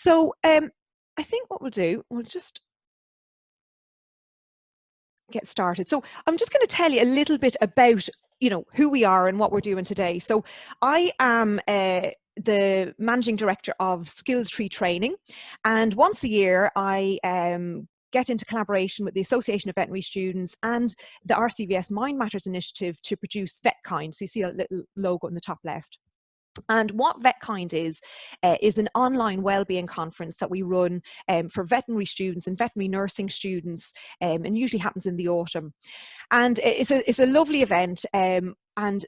So I think what we'll do, we'll just get started. So I'm just going to tell you a little bit about, who we are and what we're doing today. So I am the managing director of SkillsTree training, and once a year I get into collaboration with the Association of Veterinary Students and the RCVS Mind Matters Initiative to produce VetKind. So you see a little logo in the top left. And what VetKind is an online wellbeing conference that we run for veterinary students and veterinary nursing students, and usually happens in the autumn. And it's a lovely event, and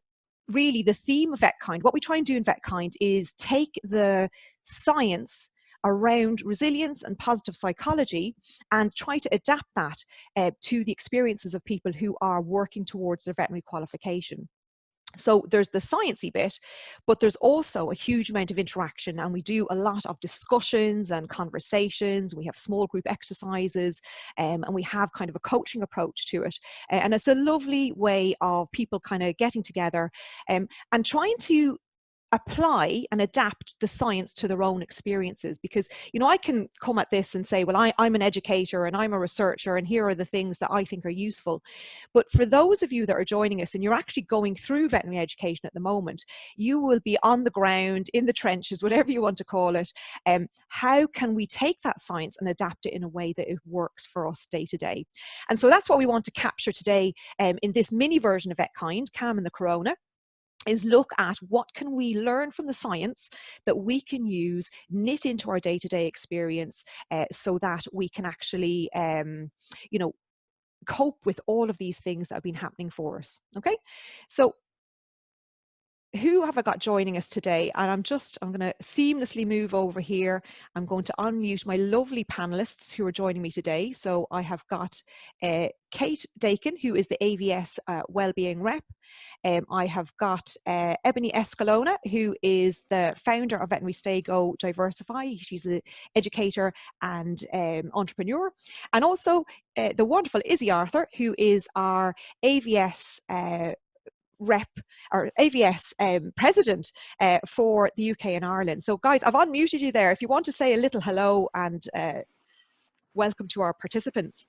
really the theme of VetKind, what we try and do in VetKind is take the science around resilience and positive psychology and try to adapt that to the experiences of people who are working towards their veterinary qualification. So there's the sciencey bit, but there's also a huge amount of interaction, and we do a lot of discussions and conversations. We have small group exercises, and we have kind of a coaching approach to it. And it's a lovely way of people kind of getting together and trying to apply and adapt the science to their own experiences. Because, I can come at this and say, well, I'm an educator and I'm a researcher, and here are the things that I think are useful. But for those of you that are joining us and you're actually going through veterinary education at the moment, you will be on the ground, in the trenches, whatever you want to call it. How can we take that science and adapt it in a way that it works for us day to day? And so that's what we want to capture today in this mini version of VetKind, Calm in the Corona, is look at what can we learn from the science that we can use, knit into our day-to-day experience, so that we can actually, cope with all of these things that have been happening for us. Okay, so who have I got joining us today? And I'm going to seamlessly move over here. I'm going to unmute my lovely panelists who are joining me today. So I have got Kate Dakin, who is the AVS Wellbeing Rep. I have got Ebony Escalona, who is the founder of Veterinary Stay Go Diversify. She's an educator and entrepreneur. And also the wonderful Izzy Arthur, who is our AVS rep or AVS president for the UK and Ireland. So guys, I've unmuted you there. If you want to say a little hello and welcome to our participants.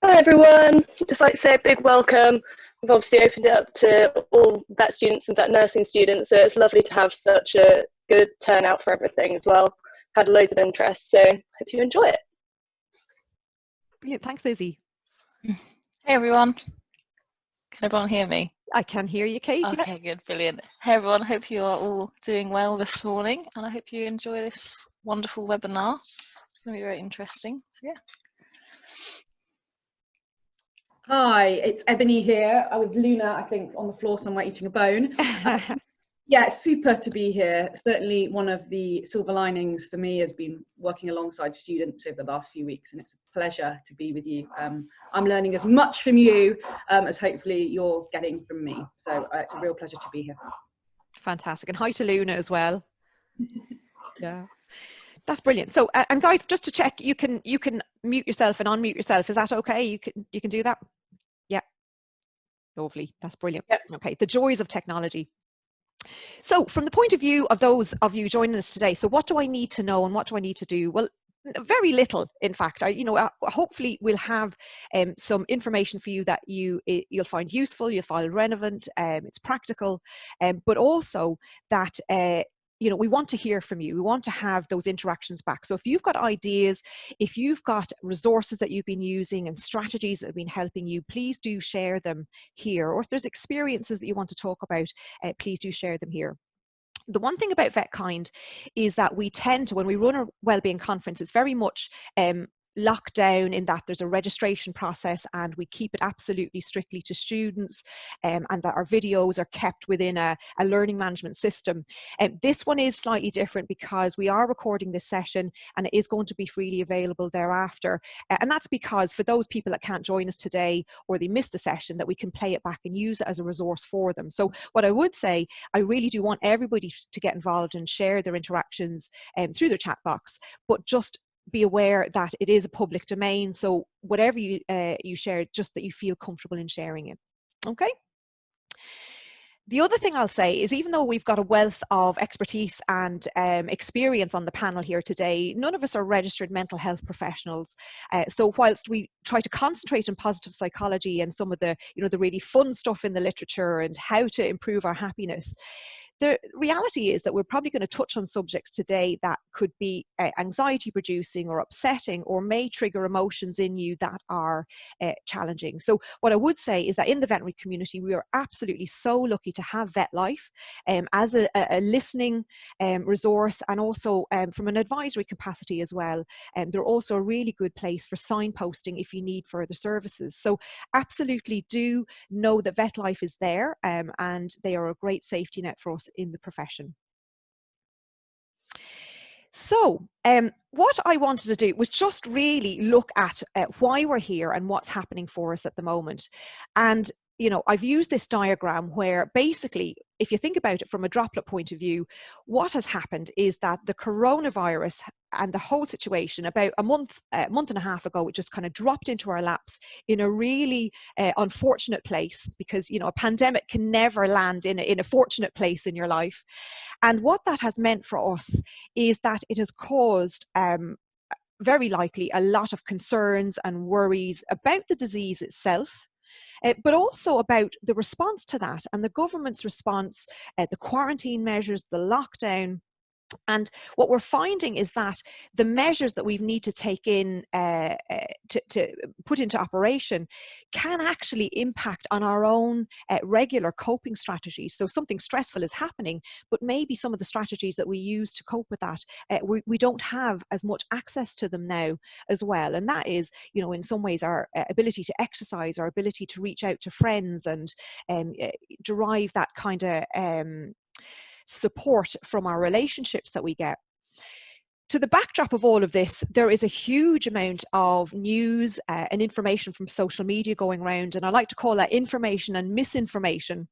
Hi everyone, just like to say a big welcome. We've obviously opened it up to all vet students and vet nursing students, so it's lovely to have such a good turnout for everything as well. Had loads of interest, so hope you enjoy it. Brilliant, thanks Izzy. Hey everyone, can everyone hear me? I can hear you, Kate. Okay, good, brilliant. Hey everyone, hope you are all doing well this morning, and I hope you enjoy this wonderful webinar. It's going to be very interesting, so yeah. Hi, it's Ebony here. I'm with Luna, I think, on the floor somewhere eating a bone. Yeah, super to be here. Certainly one of the silver linings for me has been working alongside students over the last few weeks, and it's a pleasure to be with you. I'm learning as much from you as hopefully you're getting from me. So it's a real pleasure to be here. Fantastic. And hi to Luna as well. Yeah. That's brilliant. So, and guys, just to check, you can mute yourself and unmute yourself. Is that okay? You can do that? Yeah. Lovely. That's brilliant. Yep. Okay. The joys of technology. So from the point of view of those of you joining us today, so what do I need to know and what do I need to do? Well, very little, in fact. Hopefully we'll have some information for you that you'll find useful, you'll find relevant, it's practical, but also that we want to hear from you. We want to have those interactions back. So if you've got ideas, if you've got resources that you've been using and strategies that have been helping you, please do share them here. Or if there's experiences that you want to talk about, please do share them here. The one thing about VetKind is that we tend to, when we run a wellbeing conference, it's very much locked down in that there's a registration process, and we keep it absolutely strictly to students, and that our videos are kept within a learning management system. This one is slightly different because we are recording this session and it is going to be freely available thereafter. And that's because for those people that can't join us today or they missed the session, that we can play it back and use it as a resource for them. So what I would say, I really do want everybody to get involved and share their interactions through their chat box, but just be aware that it is a public domain, so whatever you share, just that you feel comfortable in sharing it. Okay. The other thing I'll say is, even though we've got a wealth of expertise and experience on the panel here today, none of us are registered mental health professionals. So whilst we try to concentrate on positive psychology and some of the, the really fun stuff in the literature and how to improve our happiness, the reality is that we're probably going to touch on subjects today that could be anxiety producing or upsetting, or may trigger emotions in you that are challenging. So what I would say is that in the veterinary community, we are absolutely so lucky to have VetLife as a listening resource, and also from an advisory capacity as well. They're also a really good place for signposting if you need further services. So absolutely do know that VetLife is there, and they are a great safety net for us in the profession. So what I wanted to do was just really look at why we're here and what's happening for us at the moment. And I've used this diagram where basically, if you think about it from a droplet point of view, what has happened is that the coronavirus and the whole situation about a month and a half ago, it just kind of dropped into our laps in a really unfortunate place, because a pandemic can never land in a fortunate place in your life. And what that has meant for us is that it has caused very likely a lot of concerns and worries about the disease itself, but also about the response to that and the government's response, the quarantine measures, the lockdown. And what we're finding is that the measures that we need to take in to put into operation can actually impact on our own regular coping strategies. So something stressful is happening, but maybe some of the strategies that we use to cope with that, we don't have as much access to them now as well. And that is, in some ways, our ability to exercise, our ability to reach out to friends and derive that kind of support from our relationships that we get. To the backdrop of all of this, there is a huge amount of news and information from social media going around, and I like to call that information and misinformation.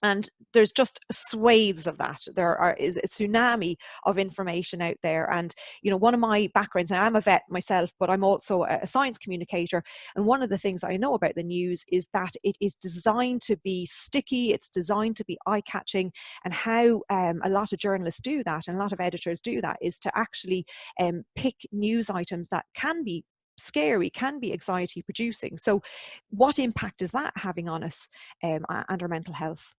And there's just swathes of that. There is a tsunami of information out there. And, one of my backgrounds, now I'm a vet myself, but I'm also a science communicator. And one of the things I know about the news is that it is designed to be sticky. It's designed to be eye-catching. And how a lot of journalists do that, and a lot of editors do that, is to actually pick news items that can be scary, can be anxiety producing. So what impact is that having on us and our mental health?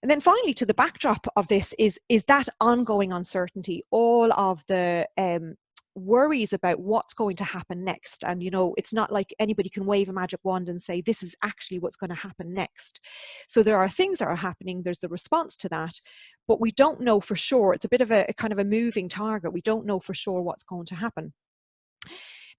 And then finally, to the backdrop of this is that ongoing uncertainty, all of the worries about what's going to happen next. And, it's not like anybody can wave a magic wand and say, this is actually what's going to happen next. So there are things that are happening, there's the response to that, but we don't know for sure. It's a bit of a kind of a moving target. We don't know for sure what's going to happen.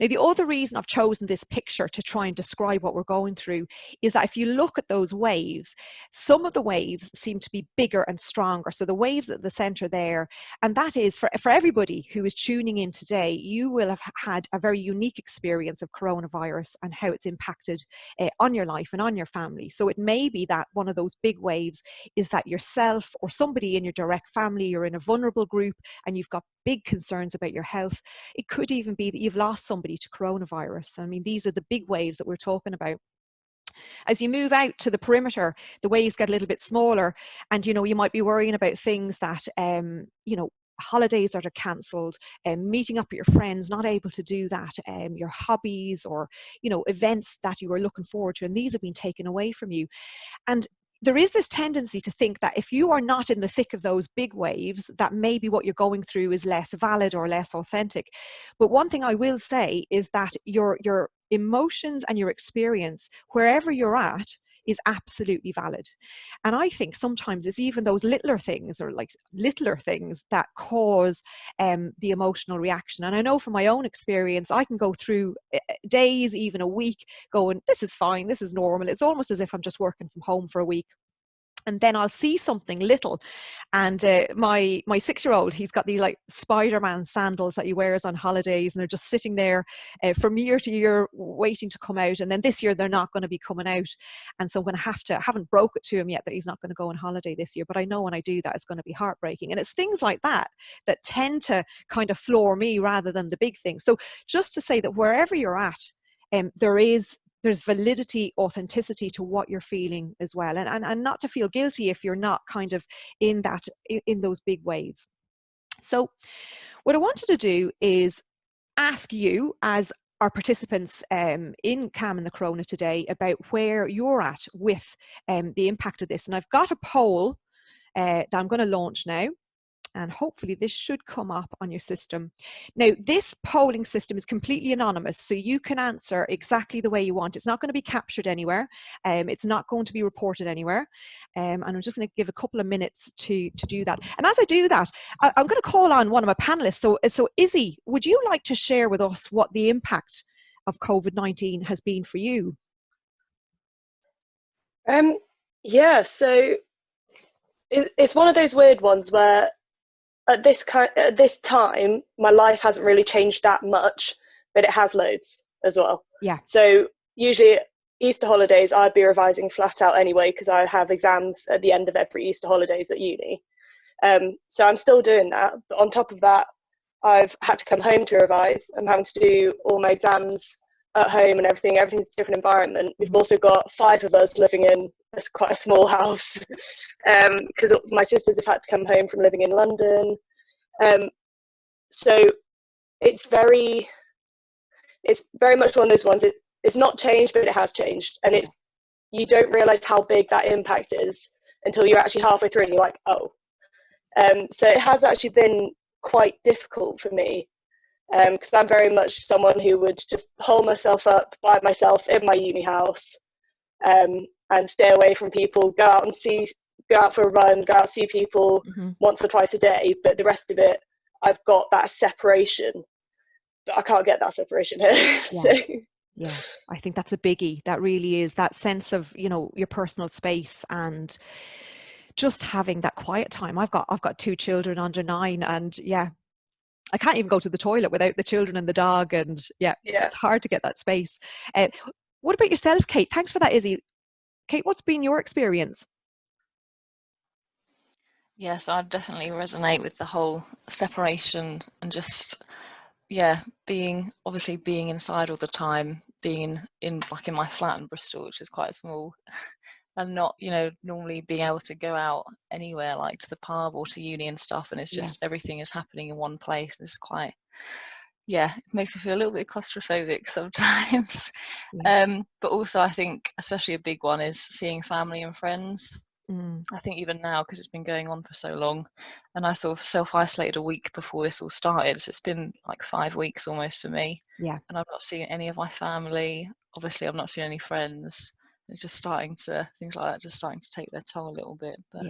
Now, the other reason I've chosen this picture to try and describe what we're going through is that if you look at those waves, some of the waves seem to be bigger and stronger. So the waves at the center there, and that is for everybody who is tuning in today, you will have had a very unique experience of coronavirus and how it's impacted on your life and on your family. So it may be that one of those big waves is that yourself or somebody in your direct family, you're in a vulnerable group and you've got big concerns about your health. It could even be that you've lost somebody to coronavirus. I mean, these are the big waves that we're talking about. As you move out to the perimeter, the waves get a little bit smaller, and you might be worrying about things that holidays that are cancelled, meeting up with your friends, not able to do that, your hobbies, or events that you were looking forward to, and these have been taken away from you. And there is this tendency to think that if you are not in the thick of those big waves, that maybe what you're going through is less valid or less authentic. But one thing I will say is that your emotions and your experience, wherever you're at, is absolutely valid. And I think sometimes it's even those littler things that cause the emotional reaction. And I know from my own experience, I can go through days, even a week, going, this is fine, this is normal. It's almost as if I'm just working from home for a week. And then I'll see something little, and my 6-year-old, he's got these like Spider-Man sandals that he wears on holidays, and they're just sitting there from year to year waiting to come out. And then this year they're not going to be coming out, and so I'm going to I haven't broke it to him yet that he's not going to go on holiday this year, but I know when I do that it's going to be heartbreaking. And it's things like that that tend to kind of floor me rather than the big things. So just to say that wherever you're at, there is there's validity, authenticity to what you're feeling as well, and not to feel guilty if you're not kind of in those big waves. So what I wanted to do is ask you, as our participants in Cam and the Corona today, about where you're at with the impact of this. And I've got a poll that I'm going to launch now, and hopefully this should come up on your system. Now, this polling system is completely anonymous, so you can answer exactly the way you want. It's not going to be captured anywhere. It's not going to be reported anywhere. And I'm just going to give a couple of minutes to do that. And as I do that, I'm going to call on one of my panelists. So Izzy, would you like to share with us what the impact of COVID-19 has been for you? Yeah, so it's one of those weird ones where at this time, my life hasn't really changed that much, but it has loads as well. Yeah. So usually Easter holidays, I'd be revising flat out anyway, because I have exams at the end of every Easter holidays at uni. So I'm still doing that. But on top of that, I've had to come home to revise. I'm having to do all my exams at home and everything. Everything's a different environment. We've also got 5 of us living in quite a small house, because my sisters have had to come home from living in London. So it's very much one of those ones. It's not changed, but it has changed, and you don't realise how big that impact is until you're actually halfway through and you're like, oh. So it has actually been quite difficult for me, because I'm very much someone who would just hole myself up by myself in my uni house, and stay away from people, go out for a run, go out see people once or twice a day, but the rest of it, I've got that separation, but I can't get that separation here. Yeah. So. Yeah, I think that's a biggie. That really is that sense of, your personal space and just having that quiet time. I've got 2 children under 9, and yeah, I can't even go to the toilet without the children and the dog, and it's hard to get that space. What about yourself, Kate? Thanks for that, Izzy. Kate, what's been your experience? Yes, I definitely resonate with the whole separation and just being inside all the time, being in my flat in Bristol, which is quite small, and not normally being able to go out anywhere, like to the pub or to uni and stuff, and it's just everything is happening in one place. It's quite it makes me feel a little bit claustrophobic sometimes. But also I think especially a big one is seeing family and friends. I think even now, because it's been going on for so long, and I sort of self-isolated a week before this all started, so it's been like 5 weeks almost for me. And I've not seen any of my family. Obviously I've not seen any friends. It's just things like that just starting to take their toll a little bit. But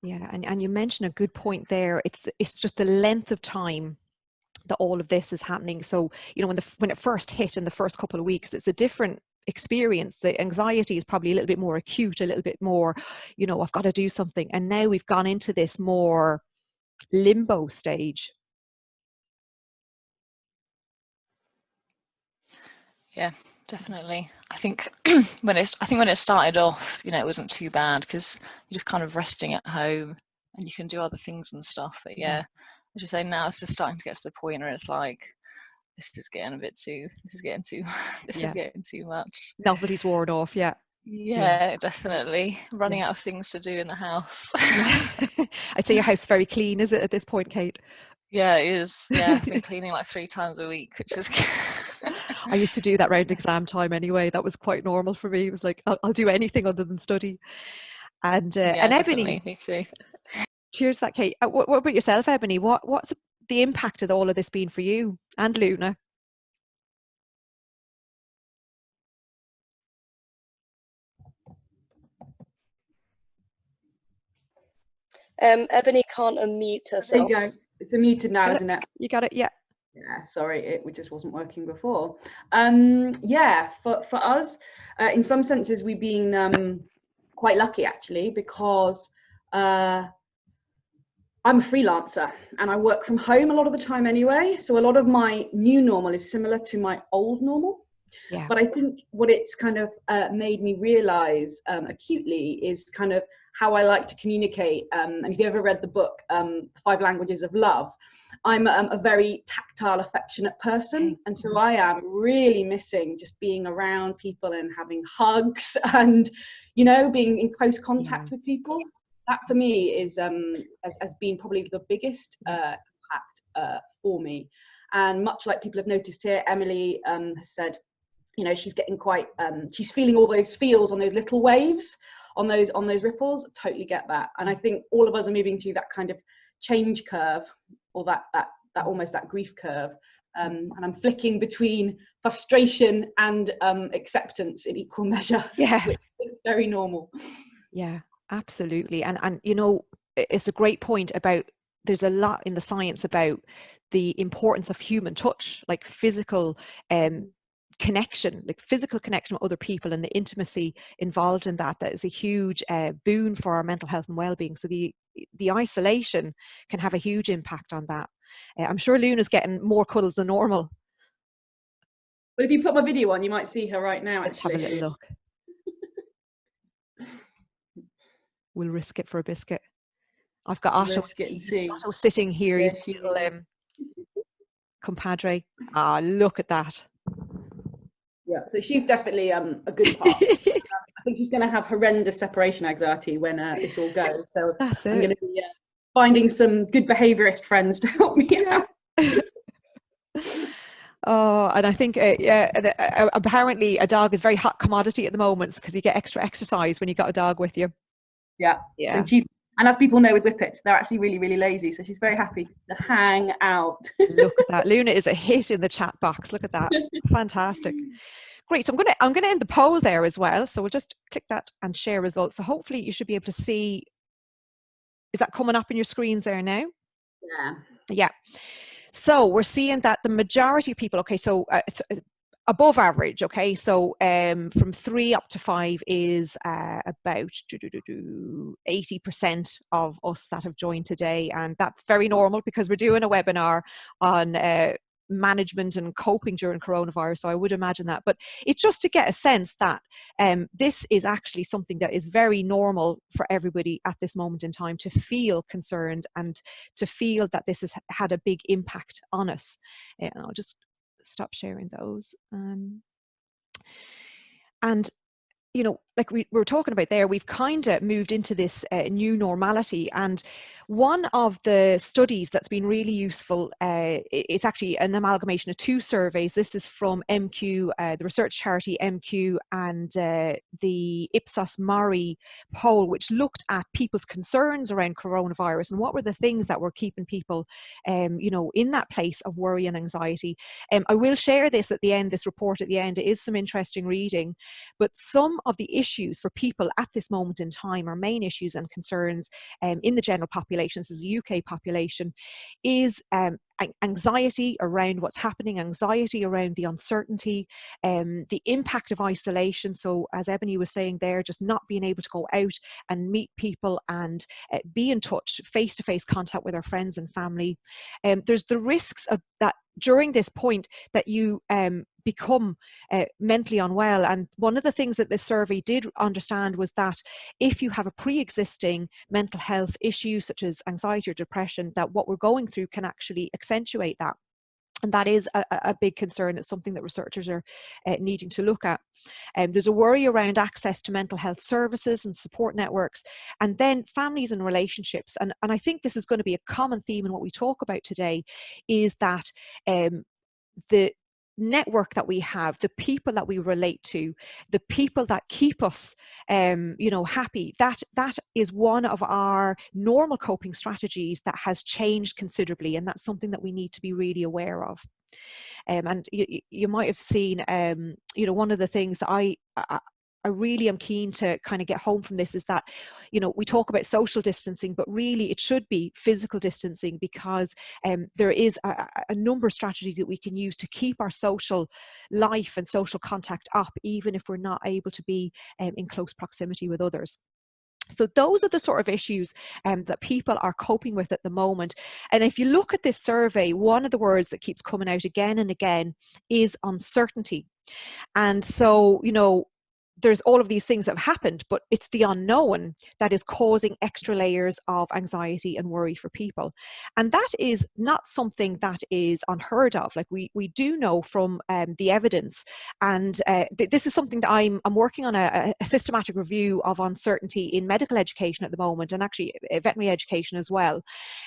and you mentioned a good point there. It's just the length of time that all of this is happening. So when it first hit in the first couple of weeks, it's a different experience. The anxiety is probably a little bit more acute, a little bit more, I've got to do something. And now we've gone into this more limbo stage. Yeah, definitely. I think when it started off, it wasn't too bad because you're just kind of resting at home and you can do other things and stuff. But as you say, now it's just starting to get to the point where it's like, this is getting too much. Novelty's worn off. Yeah, definitely. Running out of things to do in the house. I'd say your house is very clean, is it, at this point, Kate? Yeah, it is. Yeah, I've been cleaning like 3 times a week, which is I used to do that around exam time anyway. That was quite normal for me. It was like, I'll do anything other than study. And Ebony, me too. Cheers to that, Kate. What about yourself, Ebony? What's the impact of all of this been for you and Luna? Ebony can't unmute herself. There you go. It's unmuted now, isn't it? You got it, yeah. Yeah, sorry, it just wasn't working before. For us, in some senses, we've been quite lucky actually, because I'm a freelancer and I work from home a lot of the time anyway. So a lot of my new normal is similar to my old normal. Yeah. But I think what it's kind of made me realize acutely is kind of how I like to communicate. And if you ever read the book, 5 Languages of Love, I'm a very tactile, affectionate person, and so I am really missing just being around people and having hugs and, you know, being in close contact with people. That for me is has been probably the biggest impact for me. And much like people have noticed here, Emily has said, you know, she's getting quite, she's feeling all those feels on those little waves, on those ripples. Totally get that. And I think all of us are moving through that kind of change curve, or that almost that grief curve. And I'm flicking between frustration and acceptance in equal measure. Yeah, which is very normal. Yeah, absolutely. And you know, it's a great point about, there's a lot in the science about the importance of human touch, like physical connection, like physical connection with other people, and the intimacy involved in that. That is a huge boon for our mental health and well-being. So the isolation can have a huge impact on that. I'm sure Luna's getting more cuddles than normal. But if you put my video on, you might see her right now. Let's actually have a little look. We'll risk it for a biscuit. I've got Otto sitting here. Yeah, He's a little compadre. Ah, look at that. Yeah, so she's definitely a good part. I think she's going to have horrendous separation anxiety when this all goes. So I'm going to be finding some good behaviourist friends to help me out. Oh, and I think, apparently a dog is very hot commodity at the moment, because you get extra exercise when you got a dog with you. Yeah. And as people know with Whippets, they're actually really, really lazy. So she's very happy to hang out. Look at that. Luna is a hit in the chat box. Look at that. Fantastic. Great. So I'm going to end the poll there as well. So we'll just click that and share results. So hopefully you should be able to see. Is that coming up in your screens there now? Yeah. Yeah. So we're seeing that the majority of people, okay, so above average, okay, so from 3 up to 5 is about 80% of us that have joined today, and that's very normal because we're doing a webinar on management and coping during coronavirus, so I would imagine that. But it's just to get a sense that this is actually something that is very normal for everybody at this moment in time, to feel concerned and to feel that this has had a big impact on us. And I'll just stop sharing those. And you know, like we were talking about there, we've kind of moved into this new normality. And one of the studies that's been really useful, it's actually an amalgamation of 2 surveys. This is from MQ, the research charity MQ, and the Ipsos Mori poll, which looked at people's concerns around coronavirus and what were the things that were keeping people, you know, in that place of worry and anxiety. I will share this at the end, this report at the end. It is some interesting reading, but some of the issues for people at this moment in time, our main issues and concerns in the general population, this is the UK population, is anxiety around what's happening, anxiety around the uncertainty, the impact of isolation. So as Ebony was saying there, just not being able to go out and meet people and be in touch, face-to-face contact with our friends and family. There's the risks of that during this point that you become mentally unwell. And one of the things that this survey did understand was that if you have a pre-existing mental health issue such as anxiety or depression, that what we're going through can actually accentuate that. And that is a big concern. It's something that researchers are needing to look at. There's a worry around access to mental health services and support networks, and then families and relationships. And I think this is going to be a common theme in what we talk about today, is that the network that we have, the people that we relate to, the people that keep us you know, happy, that is one of our normal coping strategies that has changed considerably, and that's something that we need to be really aware of. And you might have seen, you know, one of the things that I really am keen to kind of get home from this is that, you know, we talk about social distancing, but really it should be physical distancing, because there is a number of strategies that we can use to keep our social life and social contact up, even if we're not able to be in close proximity with others. So those are the sort of issues that people are coping with at the moment. And if you look at this survey, one of the words that keeps coming out again and again is uncertainty. And so, you know, there's all of these things that have happened, but it's the unknown that is causing extra layers of anxiety and worry for people. And that is not something that is unheard of. Like we do know from the evidence, and this is something that I'm working on a systematic review of uncertainty in medical education at the moment, and actually veterinary education as well.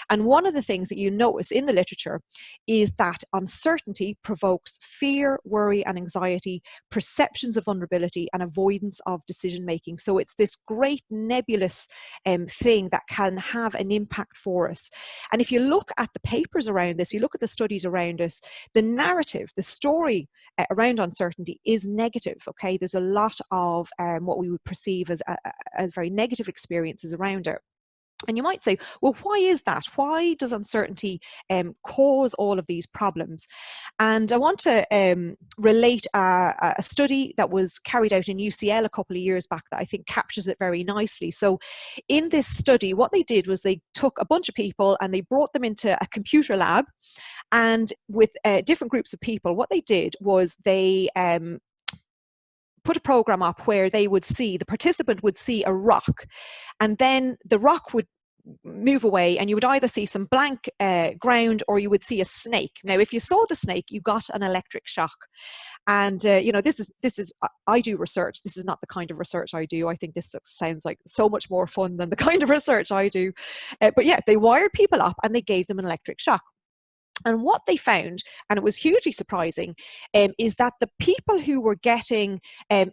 And one of the things that you notice in the literature is that uncertainty provokes fear, worry, and anxiety, perceptions of vulnerability, and avoidance of decision making. So it's this great nebulous thing that can have an impact for us. And if you look at the papers around this, you look at the studies around us, the narrative, the story around uncertainty is negative. Okay, there's a lot of what we would perceive as very negative experiences around it. And you might say, well, why is that? Why does uncertainty cause all of these problems? And I want to relate a study that was carried out in UCL a couple of years back that I think captures it very nicely. So in this study, what they did was they took a bunch of people and they brought them into a computer lab, and with different groups of people, what they did was they put a program up where they would see, the participant would see a rock, and then the rock would move away and you would either see some blank ground or you would see a snake. Now, if you saw the snake, you got an electric shock. And you know, this is I do research. This is not the kind of research I do. I think this sounds like so much more fun than the kind of research I do. But yeah, they wired people up and they gave them an electric shock. And what they found, and it was hugely surprising, is that the people who were getting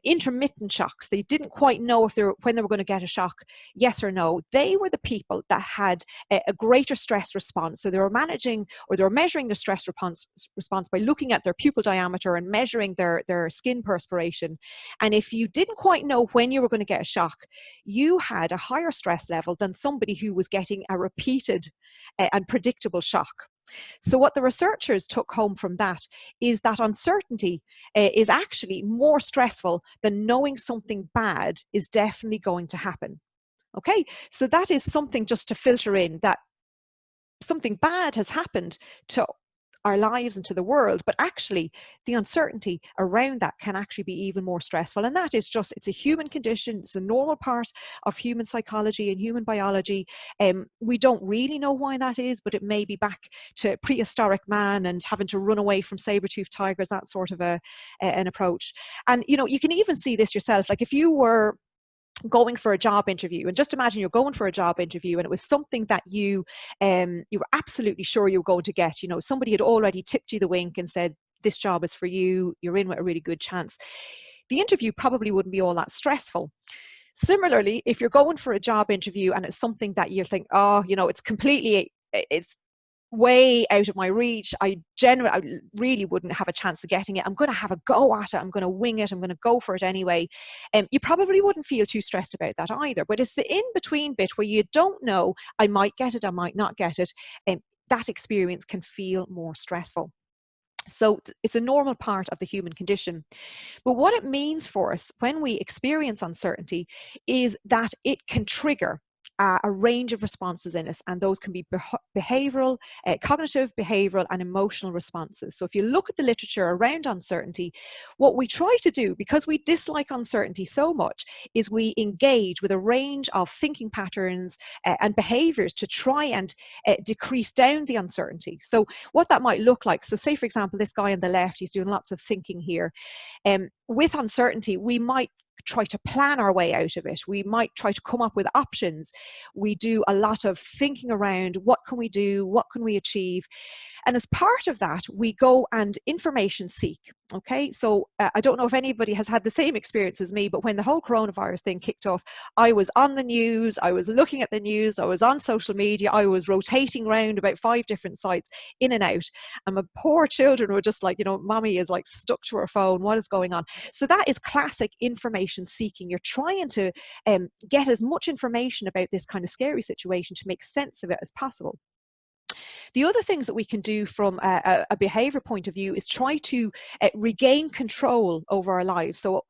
intermittent shocks, they didn't quite know if when they were going to get a shock, yes or no, they were the people that had a greater stress response. So they were managing, or they were measuring the stress response by looking at their pupil diameter and measuring their skin perspiration. And if you didn't quite know when you were going to get a shock, you had a higher stress level than somebody who was getting a repeated and predictable shock. So what the researchers took home from that is that uncertainty is actually more stressful than knowing something bad is definitely going to happen. Okay, so that is something just to filter in, that something bad has happened to our lives and to the world, but actually the uncertainty around that can actually be even more stressful. And that is just, it's a human condition. It's a normal part of human psychology and human biology. We don't really know why that is, but it may be back to prehistoric man and having to run away from saber-toothed tigers, that sort of an approach. And you know, you can even see this yourself. Like if you were going for a job interview, and just imagine you're going for a job interview and it was something that you were absolutely sure you were going to get. You know, somebody had already tipped you the wink and said, this job is for you, you're in with a really good chance. The interview probably wouldn't be all that stressful. Similarly, if you're going for a job interview and it's something that you think, oh, you know, it's way out of my reach, I really wouldn't have a chance of getting it, I'm going to have a go at it, I'm going to wing it, I'm going to go for it anyway, you probably wouldn't feel too stressed about that either. But it's the in-between bit where you don't know, I might get it, I might not get it, that experience can feel more stressful. So it's a normal part of the human condition. But what it means for us when we experience uncertainty is that it can trigger a range of responses in us, and those can be behavioral, cognitive, behavioral, and emotional responses. So if you look at the literature around uncertainty, what we try to do, because we dislike uncertainty so much, is we engage with a range of thinking patterns and behaviors to try and decrease down the uncertainty. So what that might look like, so say for example, this guy on the left, he's doing lots of thinking here. With uncertainty, we might try to plan our way out of it. We might try to come up with options. We do a lot of thinking around what can we do, what can we achieve. And as part of that, we go and information seek. Okay, so I don't know if anybody has had the same experience as me, but when the whole coronavirus thing kicked off, I was on the news, I was looking at the news, I was on social media, I was rotating around about 5 different sites, in and out. And my poor children were just like, you know, mommy is like stuck to her phone, what is going on? So that is classic information seeking. You're trying to get as much information about this kind of scary situation to make sense of it as possible. The other things that we can do from a behavior point of view is try to regain control over our lives. So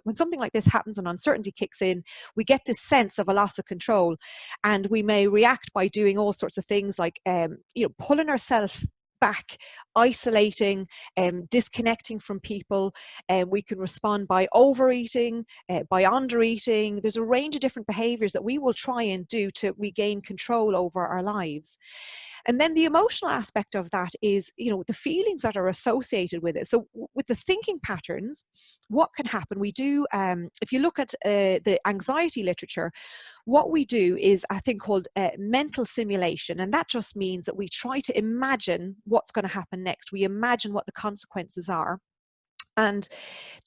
when something like this happens and uncertainty kicks in, we get this sense of a loss of control, and we may react by doing all sorts of things like, you know, pulling ourselves back, isolating, disconnecting from people. We can respond by overeating, by undereating. There's a range of different behaviors that we will try and do to regain control over our lives. And then the emotional aspect of that is, you know, the feelings that are associated with it. So with the thinking patterns, what can happen? We do, if you look at the anxiety literature, what we do is a thing called mental simulation. And that just means that we try to imagine what's going to happen next. We imagine what the consequences are. And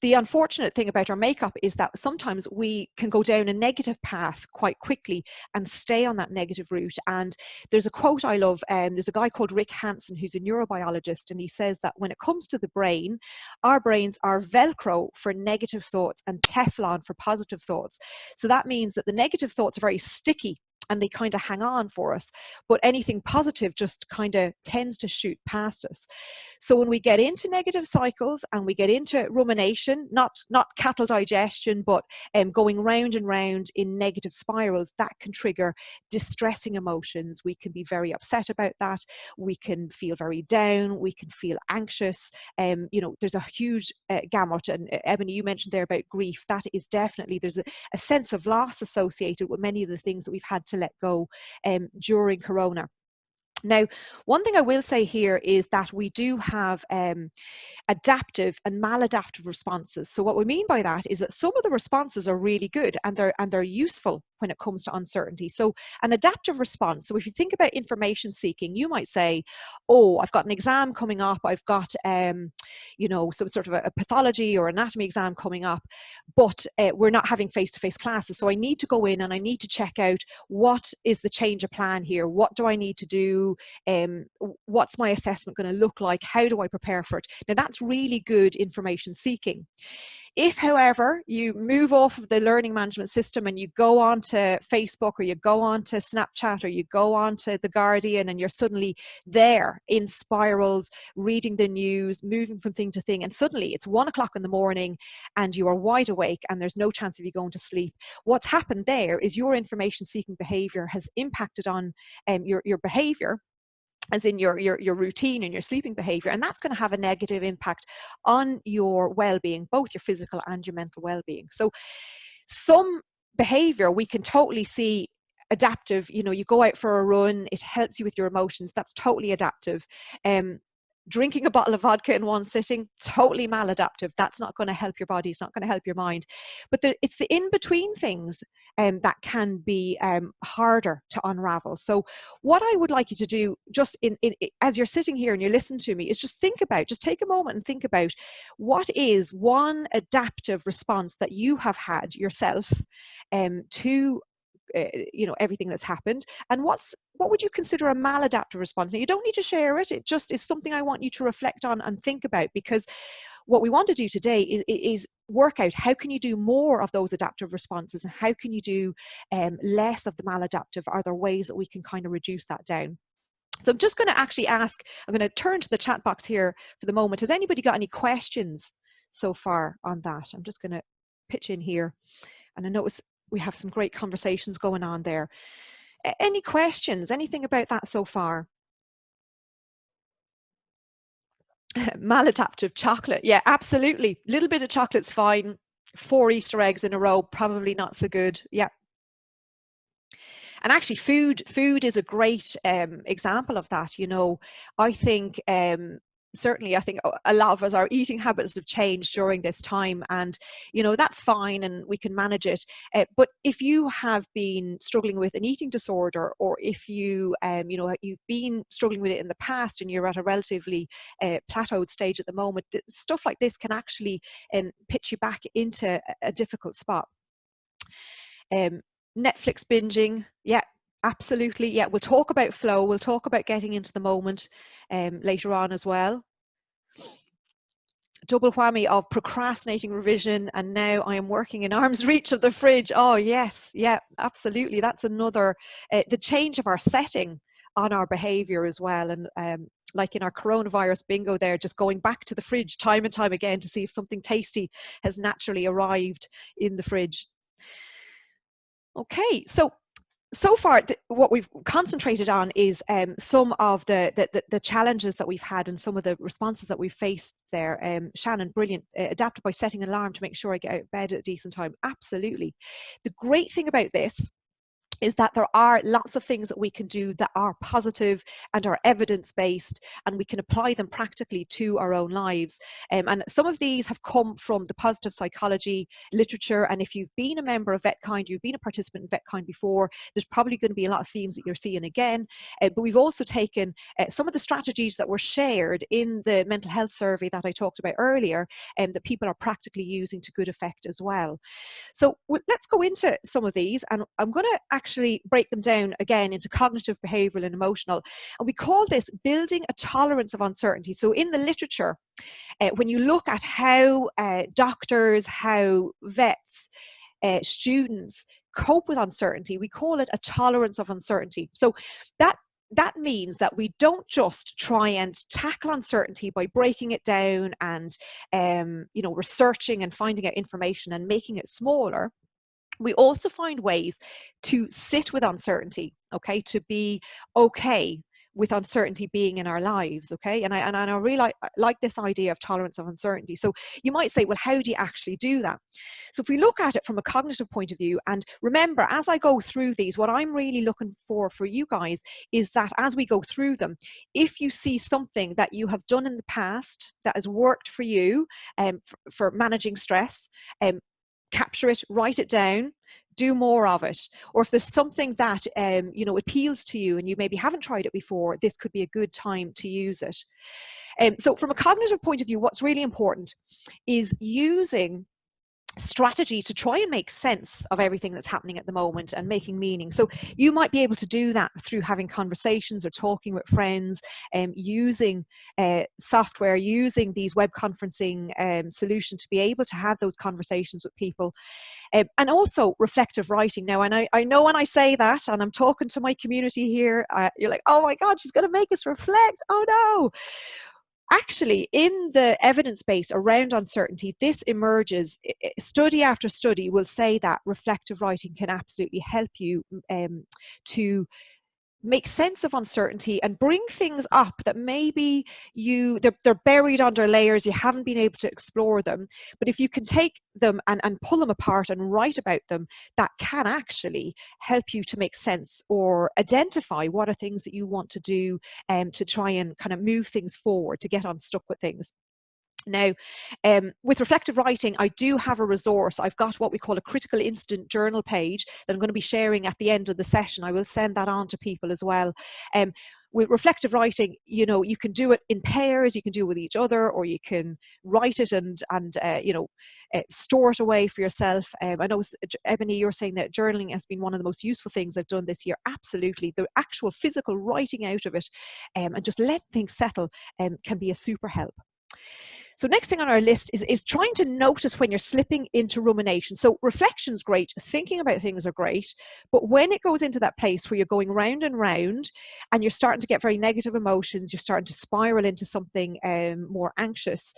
the unfortunate thing about our makeup is that sometimes we can go down a negative path quite quickly and stay on that negative route. And there's a quote I love. There's a guy called Rick Hansen, who's a neurobiologist, and he says that when it comes to the brain, our brains are Velcro for negative thoughts and Teflon for positive thoughts. So that means that the negative thoughts are very sticky and they kind of hang on for us, but anything positive just kind of tends to shoot past us. So when we get into negative cycles and we get into rumination, not cattle digestion, but going round and round in negative spirals, that can trigger distressing emotions. We can be very upset about that. We can feel very down. We can feel anxious. You know, there's a huge gamut. And Ebony, you mentioned there about grief. That is definitely, there's a sense of loss associated with many of the things that we've had to let go during Corona. Now, one thing I will say here is that we do have adaptive and maladaptive responses. So what we mean by that is that some of the responses are really good and they're useful when it comes to uncertainty. So an adaptive response, so if you think about information seeking, you might say, oh, I've got an exam coming up, I've got you know, some sort of a pathology or anatomy exam coming up, but we're not having face-to-face classes, so I need to go in and I need to check out what is the change of plan here, what do I need to do, what's my assessment going to look like, how do I prepare for it. Now that's really good information seeking. If, however, you move off of the learning management system and you go on to Facebook or you go on to Snapchat or you go on to The Guardian and you're suddenly there in spirals, reading the news, moving from thing to thing, and suddenly it's 1 o'clock in the morning and you are wide awake and there's no chance of you going to sleep, what's happened there is your information seeking behavior has impacted on your behavior, as in your routine and your sleeping behavior, and that's going to have a negative impact on your well-being, both your physical and your mental well-being. So some behavior we can totally see adaptive. You know, you go out for a run, it helps you with your emotions, that's totally adaptive. Drinking a bottle of vodka in one sitting, totally maladaptive. That's not going to help your body, it's not going to help your mind. But it's the in-between things that can be harder to unravel. So what I would like you to do, just as you're sitting here and you're listening to me, is just think about, just take a moment and think about, what is one adaptive response that you have had yourself to you know, everything that's happened, and what would you consider a maladaptive response? Now, you don't need to share it, it just is something I want you to reflect on and think about, because what we want to do today is work out how can you do more of those adaptive responses and how can you do less of the maladaptive. Are there ways that we can kind of reduce that down? So I'm just going to actually ask, I'm going to turn to the chat box here for the moment. Has anybody got any questions so far on that? I'm just going to pitch in here, and I notice we have some great conversations going on there. Any questions, anything about that so far? Maladaptive chocolate, yeah, absolutely. A little bit of chocolate's fine. 4 Easter eggs in a row, probably not so good. Yeah. And actually food is a great example of that. You know, I think certainly I think a lot of us, our eating habits have changed during this time, and you know, that's fine and we can manage it, but if you have been struggling with an eating disorder, or if you you know, you've been struggling with it in the past and you're at a relatively plateaued stage at the moment, stuff like this can actually pitch you back into a difficult spot. Netflix binging, yeah, absolutely. Yeah, we'll talk about flow, we'll talk about getting into the moment later on as well. Double whammy of procrastinating revision, and now I am working in arm's reach of the fridge. Oh yes, yeah, absolutely. That's another, the change of our setting on our behavior as well. And like in our coronavirus bingo there, just going back to the fridge time and time again to see if something tasty has naturally arrived in the fridge. Okay, so so far, what we've concentrated on is some of the challenges that we've had and some of the responses that we've faced there. Shannon, brilliant. Adapted by setting an alarm to make sure I get out of bed at a decent time. Absolutely. The great thing about this is that there are lots of things that we can do that are positive and are evidence-based, and we can apply them practically to our own lives. And some of these have come from the positive psychology literature, and if you've been a member of VetKind, you've been a participant in VetKind before, there's probably going to be a lot of themes that you're seeing again. But we've also taken some of the strategies that were shared in the mental health survey that I talked about earlier, that people are practically using to good effect as well. So let's go into some of these, and I'm going to actually break them down again into cognitive, behavioral, and emotional. And we call this building a tolerance of uncertainty. So in the literature, when you look at how doctors, how vets, students cope with uncertainty, we call it a tolerance of uncertainty. So that means that we don't just try and tackle uncertainty by breaking it down and researching and finding out information and making it smaller. We also find ways to sit with uncertainty, okay, to be okay with uncertainty being in our lives, okay? And I really like this idea of tolerance of uncertainty. So you might say, well, how do you actually do that? So if we look at it from a cognitive point of view, and remember, as I go through these, what I'm really looking for you guys is that as we go through them, if you see something that you have done in the past that has worked for you for managing stress, capture it, write it down, do more of it. Or if there's something that appeals to you and you maybe haven't tried it before, this could be a good time to use it. So from a cognitive point of view, what's really important is using strategy to try and make sense of everything that's happening at the moment and making meaning. So you might be able to do that through having conversations or talking with friends, using software, using these web conferencing solutions to be able to have those conversations with people. And also reflective writing. Now, and I know when I say that, and I'm talking to my community here, you're like, oh my God, she's going to make us reflect. Oh no. Actually, in the evidence base around uncertainty, this emerges. Study after study will say that reflective writing can absolutely help you to make sense of uncertainty and bring things up that maybe they're buried under layers, you haven't been able to explore them. But if you can take them and pull them apart and write about them, that can actually help you to make sense or identify what are things that you want to do to try and kind of move things forward, to get unstuck with things. Now, with reflective writing, I do have a resource. I've got what we call a critical incident journal page that I'm going to be sharing at the end of the session. I will send that on to people as well. With reflective writing, you can do it in pairs, you can do it with each other, or you can write it and store it away for yourself. I know, Ebony, you're saying that journaling has been one of the most useful things I've done this year. Absolutely. The actual physical writing out of it and just let things settle can be a super help. So next thing on our list is trying to notice when you're slipping into rumination. So reflection's great, thinking about things are great, but when it goes into that place where you're going round and round and you're starting to get very negative emotions, you're starting to spiral into something more anxious,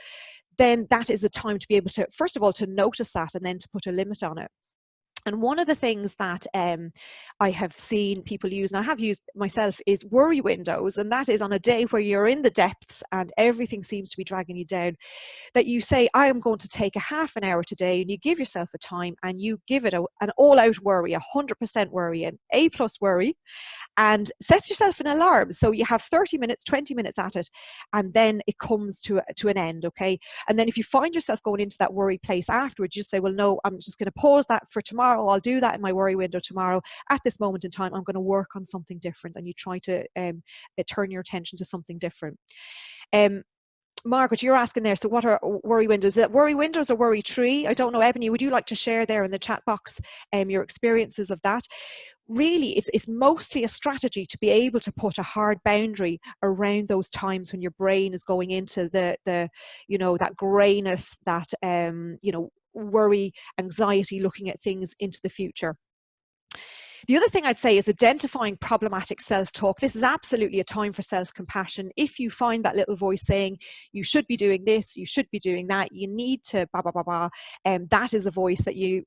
then that is the time to be able to, first of all, to notice that and then to put a limit on it. And one of the things that I have seen people use, and I have used myself, is worry windows. And that is on a day where you're in the depths and everything seems to be dragging you down, that you say, I am going to take a half an hour today, and you give yourself a time and you give it an all-out worry, 100% worry, an A+ worry, and set yourself an alarm. So you have 30 minutes, 20 minutes at it, and then it comes to an end, okay? And then if you find yourself going into that worry place afterwards, you say, well, no, I'm just going to pause that for tomorrow. I'll do that in my worry window tomorrow. At this moment in time, I'm going to work on something different. And you try to turn your attention to something different. Margaret, you're asking there, so what are worry windows? Is that worry windows or worry tree? I don't know, Ebony, would you like to share there in the chat box your experiences of that? Really, it's mostly a strategy to be able to put a hard boundary around those times when your brain is going into the that grayness, that worry, anxiety, looking at things into the future. The other thing I'd say is identifying problematic self-talk. This is absolutely a time for self-compassion. If you find that little voice saying, you should be doing this, you should be doing that, you need to blah, blah, blah, blah, that is a voice that you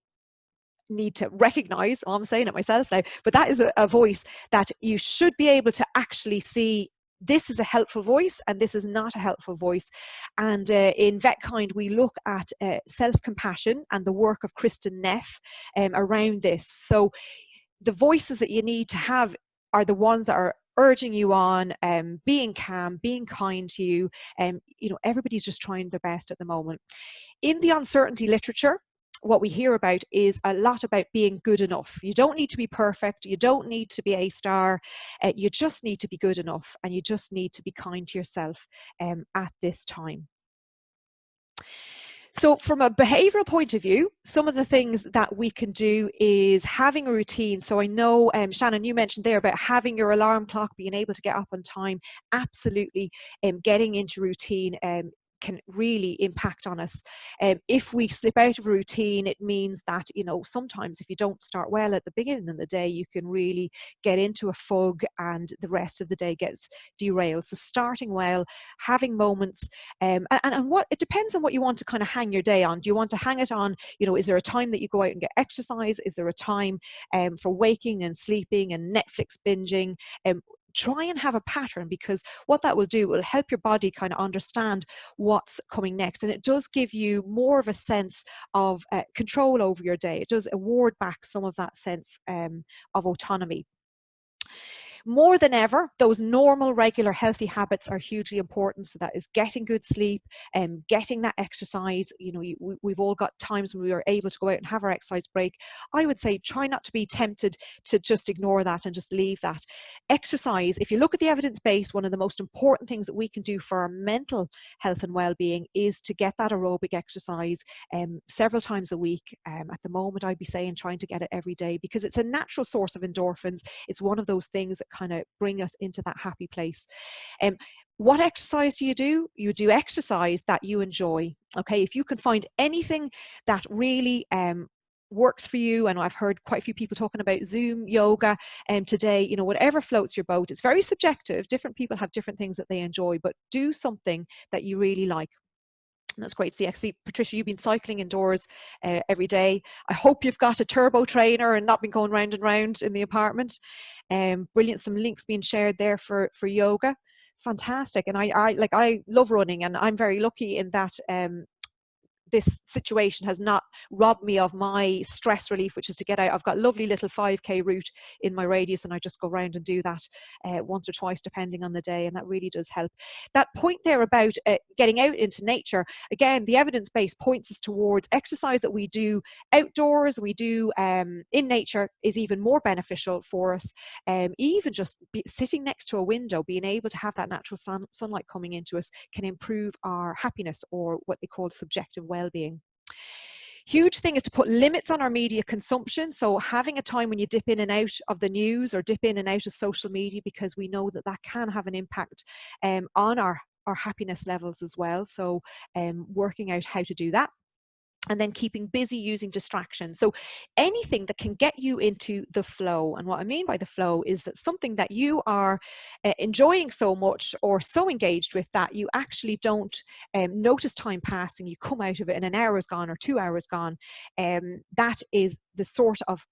need to recognize, I'm saying it myself now, but that is a voice that you should be able to actually see. This is a helpful voice and this is not a helpful voice. And in VetKind, we look at self-compassion and the work of Kristen Neff around this. So the voices that you need to have are the ones that are urging you on, being calm, being kind to you. You know, everybody's just trying their best at the moment. In the uncertainty literature, what we hear about is a lot about being good enough. You don't need to be perfect. You don't need to be a star. You just need to be good enough, and you just need to be kind to yourself at this time. So from a behavioral point of view, some of the things that we can do is having a routine. So I know, Shannon, you mentioned there about having your alarm clock, being able to get up on time. Absolutely, getting into routine can really impact on us. If we slip out of a routine, it means that, you know, sometimes if you don't start well at the beginning of the day, you can really get into a fog and the rest of the day gets derailed. So starting well, having moments, and what it depends on what you want to kind of hang your day on. Do you want to hang it on, you know, is there a time that you go out and get exercise? Is there a time for waking and sleeping and Netflix binging? Try and have a pattern, because what that will do will help your body kind of understand what's coming next, and it does give you more of a sense of control over your day. It does award back some of that sense of autonomy. More than ever, those normal, regular, healthy habits are hugely important. So that is getting good sleep and getting that exercise. You know, we've all got times when we are able to go out and have our exercise break. I would say try not to be tempted to just ignore that and just leave that. Exercise, if you look at the evidence base, one of the most important things that we can do for our mental health and well-being is to get that aerobic exercise several times a week. At the moment, I'd be saying trying to get it every day, because it's a natural source of endorphins. It's one of those things that kind of bring us into that happy place. What exercise do? You do exercise that you enjoy. Okay, if you can find anything that really works for you, and I've heard quite a few people talking about Zoom yoga today, you know, whatever floats your boat. It's very subjective. Different people have different things that they enjoy, but do something that you really like. And that's great. See, Patricia, you've been cycling indoors every day. I hope you've got a turbo trainer and not been going round and round in the apartment. Brilliant. Some links being shared there for yoga. Fantastic. And I love running, and I'm very lucky in that this situation has not robbed me of my stress relief, which is to get out. I've got a lovely little 5K route in my radius, and I just go around and do that once or twice depending on the day, and that really does help. That point there about getting out into nature, again, the evidence base points us towards exercise that we do outdoors, we do in nature is even more beneficial for us. Even just sitting next to a window, being able to have that natural sunlight coming into us can improve our happiness, or what they call subjective well-being. Huge thing is to put limits on our media consumption. So having a time when you dip in and out of the news or dip in and out of social media, because we know that that can have an impact on our happiness levels as well. So working out how to do that. And then keeping busy using distractions. So anything that can get you into the flow. And what I mean by the flow is that something that you are enjoying so much or so engaged with that you actually don't notice time passing. You come out of it and an hour is gone or 2 hours gone. That is the sort of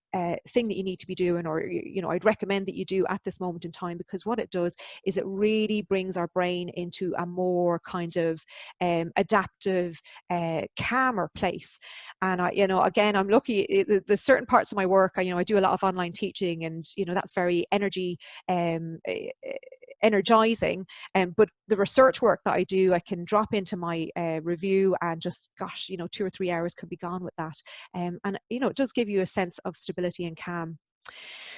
thing that you need to be doing, or, you know, I'd recommend that you do at this moment in time, because what it does is it really brings our brain into a more kind of adaptive, calmer place. And I, you know, again, I'm lucky. There's certain parts of my work, you know, I do a lot of online teaching, and you know, that's very energizing. But the research work that I do, I can drop into my review, and just, gosh, you know, 2 or 3 hours could be gone with that. And you know, it does give you a sense of stability and calm.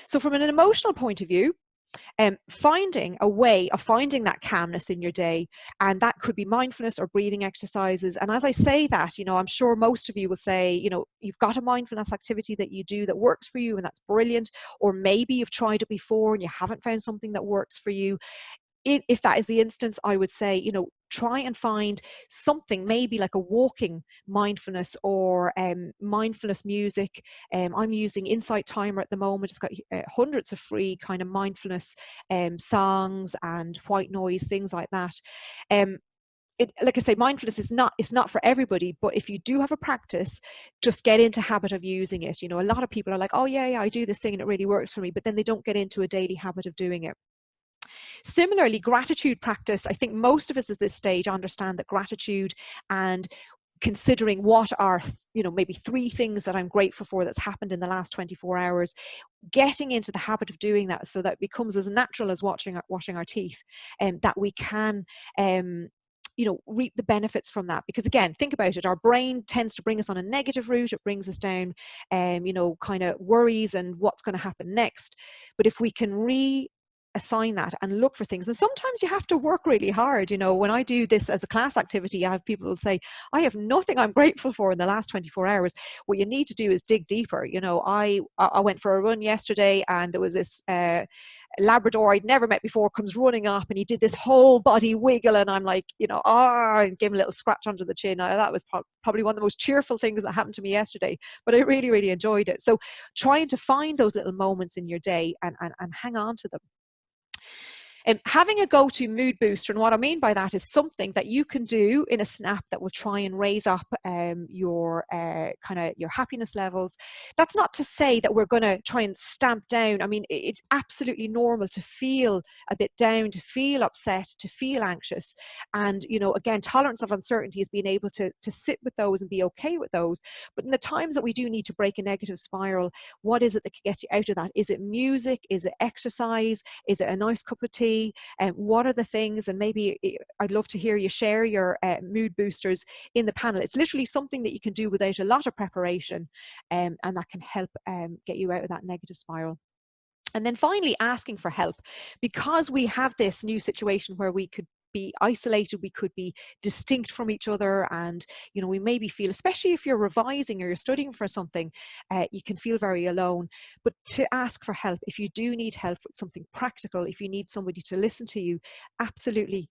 So from an emotional point of view, finding a way of finding that calmness in your day, and that could be mindfulness or breathing exercises. And as I say that, you know, I'm sure most of you will say, you know, you've got a mindfulness activity that you do that works for you, and that's brilliant. Or maybe you've tried it before and you haven't found something that works for you. If that is the instance, I would say, you know, try and find something, maybe like a walking mindfulness, or mindfulness music. I'm using Insight Timer at the moment. It's got hundreds of free kind of mindfulness songs and white noise, things like that. like I say, mindfulness is not for everybody, but if you do have a practice, just get into habit of using it. You know, a lot of people are like, oh yeah, I do this thing and it really works for me, but then they don't get into a daily habit of doing it. Similarly, gratitude practice, I think most of us at this stage understand that gratitude and considering what are, you know, maybe 3 things that I'm grateful for that's happened in the last 24 hours, getting into the habit of doing that so that it becomes as natural as washing our teeth, and that we can you know, reap the benefits from that. Because again, think about it, our brain tends to bring us on a negative route. It brings us down you know, kind of worries and what's going to happen next. But if we can assign that and look for things, and sometimes you have to work really hard. You know, when I do this as a class activity, I have people who say, I have nothing I'm grateful for in the last 24 hours. What you need to do is dig deeper. You know, I went for a run yesterday, and there was this Labrador I'd never met before comes running up, and he did this whole body wiggle, and I'm like, you know, and gave him a little scratch under the chin. That was probably one of the most cheerful things that happened to me yesterday, but I really, really enjoyed it. So trying to find those little moments in your day and hang on to them. Having a go-to mood booster, and what I mean by that is something that you can do in a snap that will try and raise up your kind of your happiness levels. That's not to say that we're going to try and stamp down. I mean, it's absolutely normal to feel a bit down, to feel upset, to feel anxious. And, you know, again, tolerance of uncertainty is being able to sit with those and be okay with those. But in the times that we do need to break a negative spiral, what is it that can get you out of that? Is it music? Is it exercise? Is it a nice cup of tea? And what are the things? And maybe I'd love to hear you share your mood boosters in the panel. It's literally something that you can do without a lot of preparation, and that can help get you out of that negative spiral. And then finally, asking for help, because we have this new situation where we could be isolated, we could be distinct from each other, and you know, we maybe feel, especially if you're revising or you're studying for something, you can feel very alone. But to ask for help, if you do need help with something practical, if you need somebody to listen to you, absolutely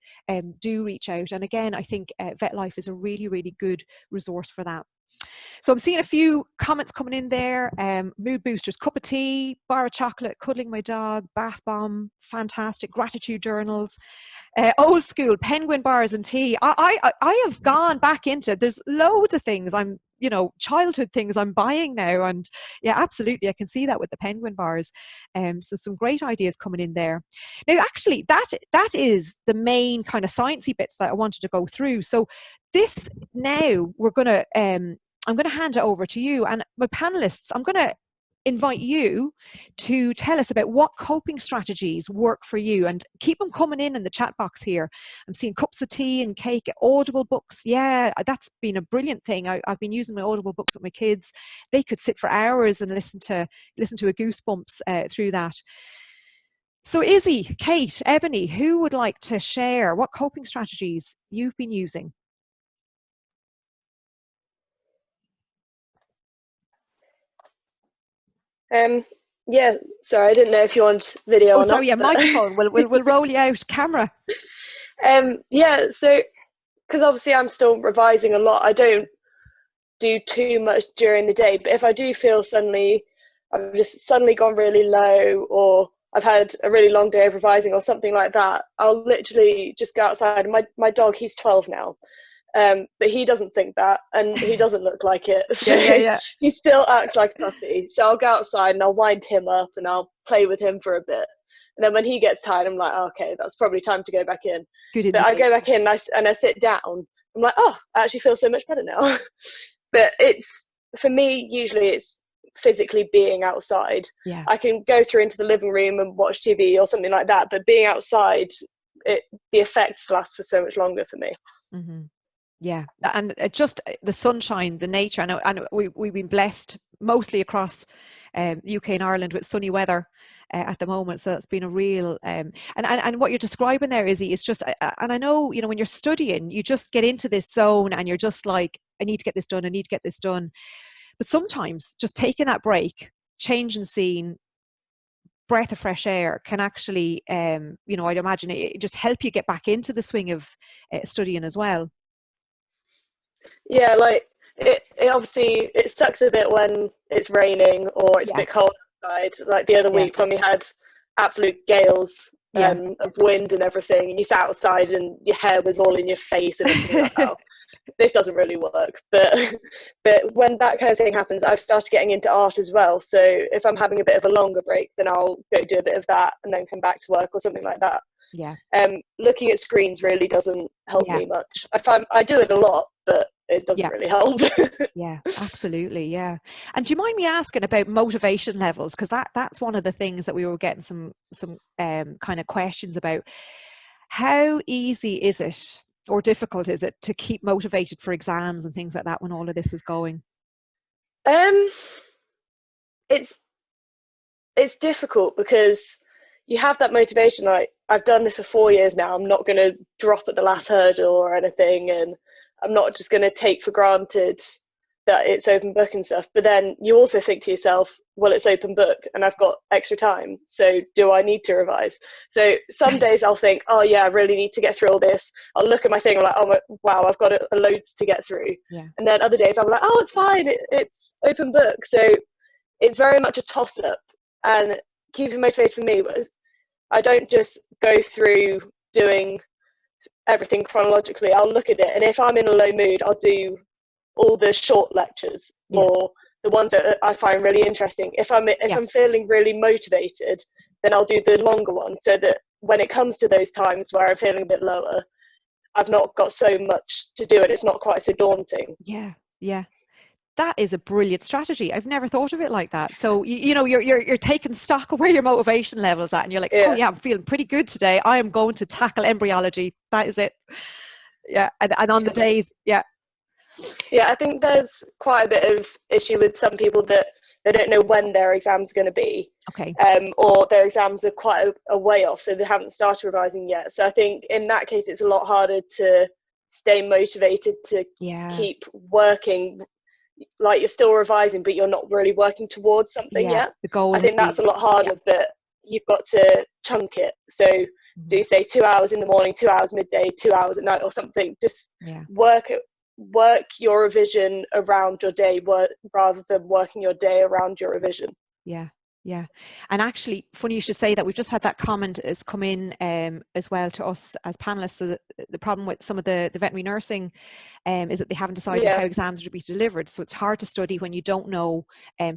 do reach out. And again, I think VetLife is a really, really good resource for that. So I'm seeing a few comments coming in there. Mood boosters, cup of tea, bar of chocolate, cuddling my dog, bath bomb, fantastic, gratitude journals, old school, penguin bars and tea. I have gone back into, there's loads of things I'm, you know, childhood things I'm buying now. And yeah, absolutely, I can see that with the penguin bars. So some great ideas coming in there. Now, actually, that is the main kind of sciencey bits that I wanted to go through. So this now we're going to, I'm going to hand it over to you and my panelists. I'm going to invite you to tell us about what coping strategies work for you, and keep them coming in the chat box here. I'm seeing cups of tea and cake, Audible books. Yeah, that's been a brilliant thing. I've been using my Audible books with my kids. They could sit for hours and listen to a goosebumps through that. So Izzy, Kate, Ebony, who would like to share what coping strategies you've been using? Yeah, sorry, I didn't know if you want video or sorry, not. Yeah, microphone. We'll roll you out. Camera. Yeah, so because obviously I'm still revising a lot, I don't do too much during the day. But if I do feel I've just suddenly gone really low, or I've had a really long day of revising or something like that, I'll literally just go outside. My dog, he's 12 now. But he doesn't think that, and he doesn't look like it. So yeah. He still acts like a puppy. So I'll go outside and I'll wind him up and I'll play with him for a bit. And then when he gets tired, I'm like, oh, okay, that's probably time to go back in. But I go back in and I sit down. I'm like, oh, I actually feel so much better now. But for me, usually it's physically being outside. Yeah. I can go through into the living room and watch TV or something like that. But being outside, the effects last for so much longer for me. Mm-hmm. Yeah, and just the sunshine, the nature. And we've been blessed mostly across UK and Ireland with sunny weather at the moment. So it's been a real and what you're describing there, Izzy, is just, and I know, you know, when you're studying, you just get into this zone and you're just like, I need to get this done. I need to get this done. But sometimes just taking that break, changing scene, breath of fresh air can actually, you know, I'd imagine it just help you get back into the swing of studying as well. Yeah, like it obviously it sucks a bit when it's raining or it's a bit cold outside. Like the other week when we had absolute gales of wind and everything, and you sat outside and your hair was all in your face and everything like, oh, this doesn't really work. But when that kind of thing happens, I've started getting into art as well. So if I'm having a bit of a longer break, then I'll go do a bit of that and then come back to work or something like that. Yeah. Looking at screens really doesn't help me much. I find I do it a lot, but it doesn't really help. Yeah, absolutely. Yeah. And do you mind me asking about motivation levels? Because that's one of the things that we were getting some kind of questions about. How easy is it or difficult is it to keep motivated for exams and things like that when all of this is going? It's difficult because you have that motivation, like, I've done this for 4 years now, I'm not going to drop at the last hurdle or anything, and I'm not just going to take for granted that it's open book and stuff. But then you also think to yourself, well, it's open book and I've got extra time, so do I need to revise? So some days I'll think, oh yeah, I really need to get through all this. I'll look at my thing, I'm like, oh wow, I've got loads to get through. And then other days I'm like, oh, it's fine, it's open book. So it's very much a toss up. And keeping motivated for me was, I don't just go through doing everything chronologically. I'll look at it, and if I'm in a low mood, I'll do all the short lectures or the ones that I find really interesting. If I'm feeling really motivated, then I'll do the longer ones, so that when it comes to those times where I'm feeling a bit lower, I've not got so much to do and it's not quite so daunting. Yeah. That is a brilliant strategy. I've never thought of it like that. So you know, you're taking stock of where your motivation level's at, and you're like, oh yeah, I'm feeling pretty good today. I am going to tackle embryology. That is it. Yeah, and on the days, yeah, I think there's quite a bit of issue with some people that they don't know when their exams are going to be. Okay. Or their exams are quite a way off, so they haven't started revising yet. So I think in that case, it's a lot harder to stay motivated to keep working. Like, you're still revising, but you're not really working towards something yet. The goal. I think that's a lot harder, but you've got to chunk it. So do say 2 hours in the morning, 2 hours midday, 2 hours at night or something. Just work your revision around your day, rather than working your day around your revision. Yeah. And actually, funny you should say that. We've just had that comment has come in as well to us as panelists. So the problem with some of the veterinary nursing is that they haven't decided how exams are to be delivered. So it's hard to study when you don't know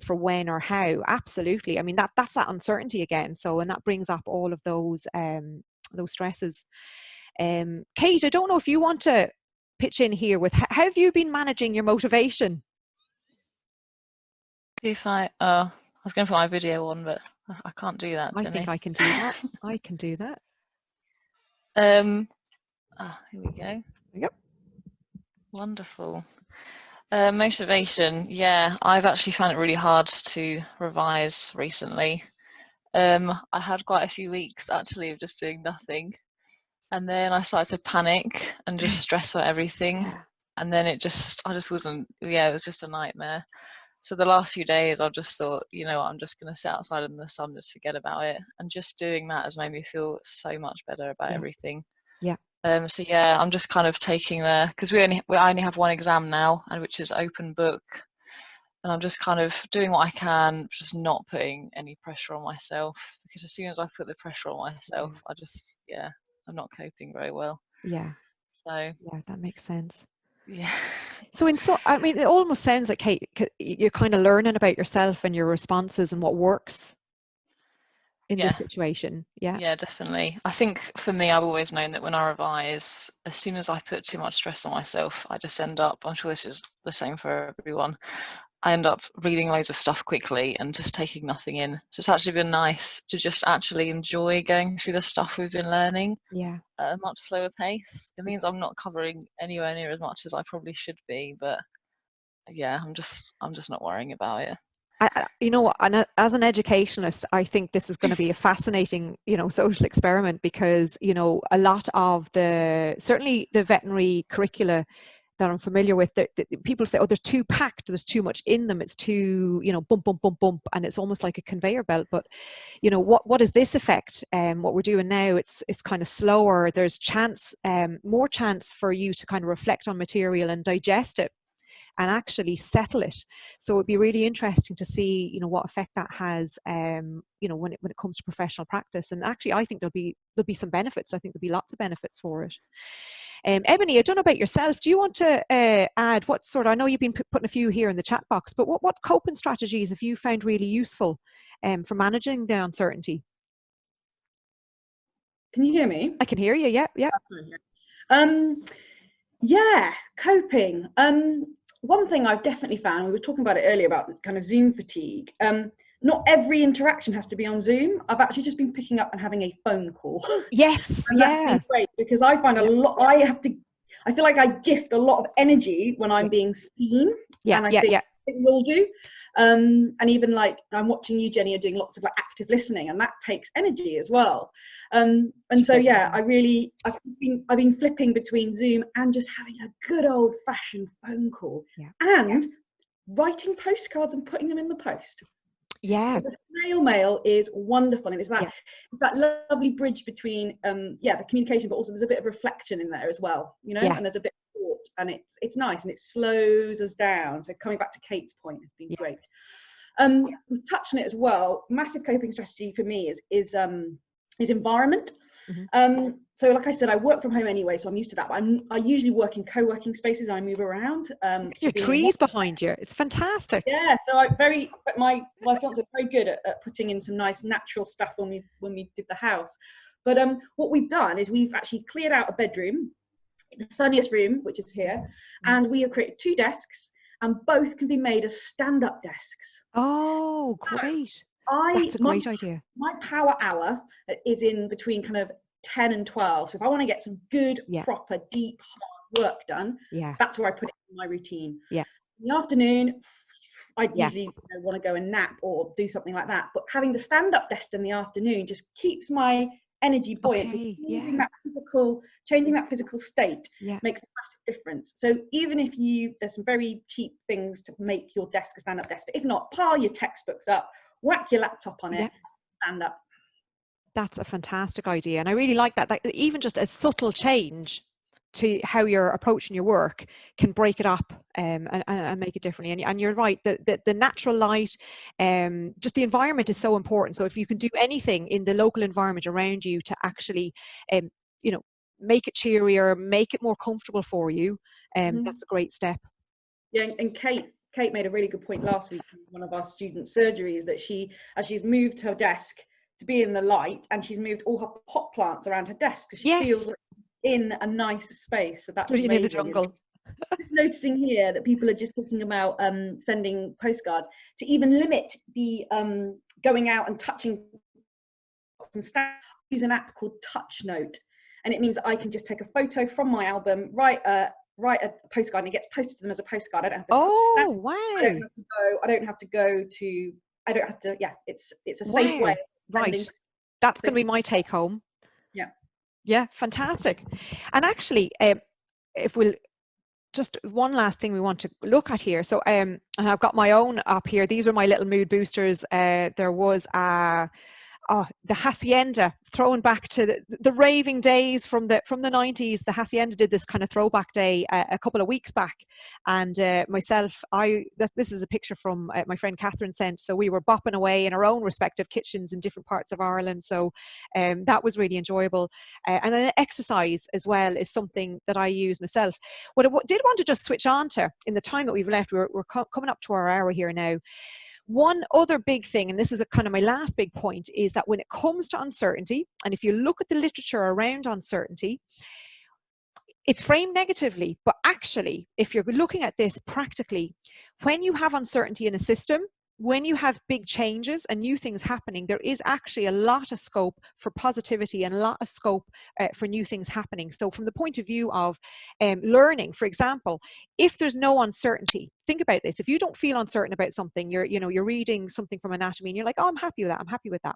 for when or how. Absolutely. I mean, that's that uncertainty again. So, and that brings up all of those stresses. Kate, I don't know if you want to pitch in here with how have you been managing your motivation? I was going to put my video on, but I can't do that. I think I can do that. I can do that. Here we go. Yep. Wonderful. Motivation. Yeah, I've actually found it really hard to revise recently. I had quite a few weeks actually of just doing nothing, and then I started to panic and just stress about everything, and then I just wasn't. Yeah, it was just a nightmare. So the last few days, I've just thought, you know, I'm just going to sit outside in the sun, just forget about it. And just doing that has made me feel so much better about everything. Yeah. So yeah, I'm just kind of taking because I only have one exam now, and which is open book. And I'm just kind of doing what I can, just not putting any pressure on myself, because as soon as I put the pressure on myself, I'm not coping very well. Yeah. So yeah, that makes sense. Yeah. So I mean, it almost sounds like, Kate, you're kind of learning about yourself and your responses and what works in this situation. Yeah, definitely. I think for me, I've always known that when I revise, as soon as I put too much stress on myself, I just end up, I'm sure this is the same for everyone, I end up reading loads of stuff quickly and just taking nothing in. So it's actually been nice to just actually enjoy going through the stuff we've been learning at a much slower pace. It means I'm not covering anywhere near as much as I probably should be, but yeah, I'm just not worrying about it. You know, and as an educationalist, I think this is going to be a fascinating, you know, social experiment, because, you know, a lot of certainly the veterinary curricula that I'm familiar with, people say, oh, they're too packed, there's too much in them, it's too, you know, bump, bump, bump, bump, and it's almost like a conveyor belt. But, you know, what is this effect? What we're doing now, it's kind of slower. There's more chance for you to kind of reflect on material and digest it. and actually settle it. So it'd be really interesting to see, you know, what effect that has, you know, when it comes to professional practice. And actually, I think there'll be some benefits. I think there'll be lots of benefits for it. Ebony, I don't know about yourself. Do you want to add what sort of, I know you've been putting a few here in the chat box, but what coping strategies have you found really useful for managing the uncertainty? Can you hear me? I can hear you, yeah. Yeah, coping. One thing I've definitely found, we were talking about it earlier about kind of Zoom fatigue. Not every interaction has to be on Zoom. I've actually just been picking up and having a phone call. Yes, and that's been great, because I find a lot, I feel like I gift a lot of energy when I'm being seen. And I think it will do. And even like I'm watching you, Jenny, are doing lots of like active listening, and that takes energy as well. And so yeah, I've been flipping between Zoom and just having a good old fashioned phone call, and writing postcards and putting them in the post. So the snail mail is wonderful, and it's that lovely bridge between the communication, but also there's a bit of reflection in there as well, you know, and there's a bit of thought, and it's nice, and it slows us down. So coming back to Kate's point, has been great. We've touched on it as well. Massive coping strategy for me is environment. So like I said, I work from home anyway, so I'm used to that, but I usually work in co-working spaces. I move around. Your trees behind you, it's fantastic. Yeah, so my fiance is very good at putting in some nice natural stuff when we did the house. But what we've done is we've actually cleared out a bedroom, the sunniest room, which is here, and we have created 2 desks, and both can be made as stand-up desks. Oh, great. That's a great idea. My power hour is in between kind of 10 and 12. So if I want to get some good, proper, deep, hard work done, that's where I put it in my routine. In the afternoon, I usually want to go and nap or do something like that. But having the stand-up desk in the afternoon just keeps my energy buoyant. So changing that physical state makes a massive difference. So even if there's some very cheap things to make your desk a stand-up desk, but if not, pile your textbooks up, whack your laptop on it, stand up. That's a fantastic idea, and I really like that. Like, even just a subtle change to how you're approaching your work can break it up and make it differently. And you're right, the natural light, just the environment is so important. So if you can do anything in the local environment around you to actually, you know, make it cheerier, make it more comfortable for you, that's a great step. Yeah, and Kate made a really good point last week in one of our student surgeries, that as she's moved her desk to be in the light, and she's moved all her pot plants around her desk because she feels in a nicer space. So that's amazing. In the jungle. Just noticing here that people are just talking about sending postcards, to even limit the going out and touching and use an app called Touch Note, and it means that I can just take a photo from my album, write a postcard, and it gets posted to them as a postcard. I don't have to touch a stamp. Wow. I don't have to it's a safe way. Right. That's going to be my take home. Yeah, fantastic. And actually, if we'll just one last thing we want to look at here. So and I've got my own up here. These are my little mood boosters. There was the Hacienda, throwing back to the raving days from the 90s. The Hacienda did this kind of throwback day a couple of weeks back, and myself, this is a picture from my friend Catherine sent. So we were bopping away in our own respective kitchens in different parts of Ireland. So that was really enjoyable. And then exercise as well is something that I use myself. What I did want to just switch on to in the time that we've left, we're coming up to our hour here now. One other big thing, and this is kind of my last big point, is that when it comes to uncertainty, and if you look at the literature around uncertainty, it's framed negatively. But actually, if you're looking at this practically, when you have uncertainty in a system, when you have big changes and new things happening, there is actually a lot of scope for positivity and a lot of scope for new things happening. So from the point of view of learning, for example, if there's no uncertainty, think about this. If you don't feel uncertain about something, you're reading something from anatomy and you're like, oh, I'm happy with that. I'm happy with that.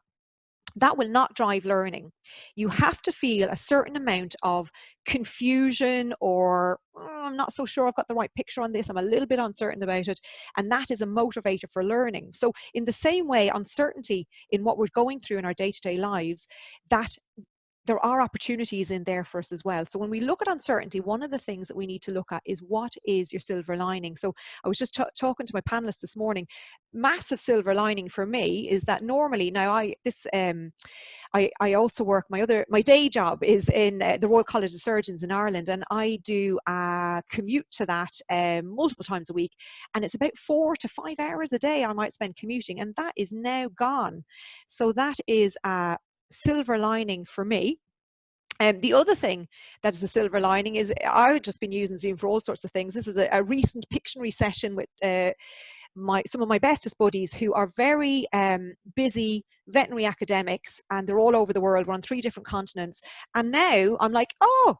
That will not drive learning. You have to feel a certain amount of confusion or I'm not so sure I've got the right picture on this. I'm a little bit uncertain about it. And that is a motivator for learning. So in the same way, uncertainty in what we're going through in our day-to-day lives, that there are opportunities in there for us as well. So when we look at uncertainty, one of the things that we need to look at is, what is your silver lining? So I was just talking to my panelists this morning. Massive silver lining for me is that normally, now I also work, my day job is in the Royal College of Surgeons in Ireland, and I do a commute to that multiple times a week, and it's about 4 to 5 hours a day I might spend commuting, and that is now gone. So that is a silver lining for me. The other thing that is a silver lining is I've just been using Zoom for all sorts of things. This is a recent Pictionary session with some of my bestest buddies who are very busy veterinary academics, and they're all over the world. We're on 3 different continents, and now I'm like, oh,